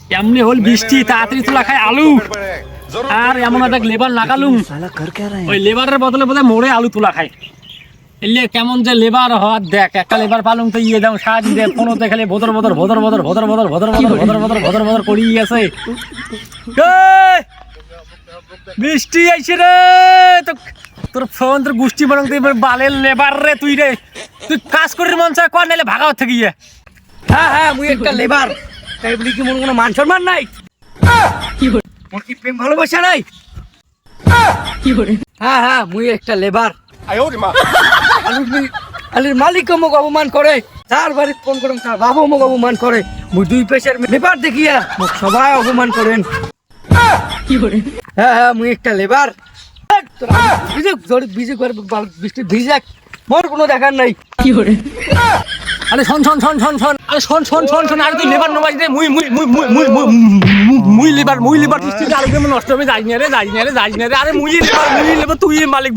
এমনি হল বৃষ্টি তাড়াতাড়ি তুলা খায় আলু আর এমন একটা লেবার লাগালুম ওই লেবারের বদলে বোধহয় মোড়ে আলু তুলা খায় এলে কেমন যে লেবার হওয়ার দেখ একটা লেবার পালুম তো ইয়ে দাম সাহায্য দেয় ফোনতে খেলে ভদর ভদর ভদর ভদর ভদর ভদর ভদর ভদর ভদর ভদর ভদর ভদর করিয়ে গেছে বৃষ্টি আইছে রে তো তোর ফোন তোর গোষ্ঠী বানাং তুই বালের লেবার রে তুই রে তুই কাজ করির মন চায় কর নাইলে ভাগাও থেকে গিয়ে হ্যাঁ হ্যাঁ মুই একটা লেবার তাই বলি কি মন কোনো মান সম্মান নাই মোর কি প্রেম ভালোবাসা নাই হ্যাঁ হ্যাঁ মুই একটা লেবার আলির মালিক মোক অপমান করে তার বাড়িতে ফোন করুন তার বাবা মোক অপমান করে মুই দুই পেশার লেবার দেখিয়া মোক সবাই অপমান করেন হ্যাঁ হ্যাঁ মুই একটা লেবার বৃষ্টি ভিজাক মোর কোনো দেখার নাই আরে শোন শোন শোন শোন শোন আরে শোন শোন শোন শোন আরে তুই লেবার নবাজ দে মুই লেবার বৃষ্টিতে আলু কেমন নষ্ট হবে যাই না রে আরে মুই লেবার তুই মালিক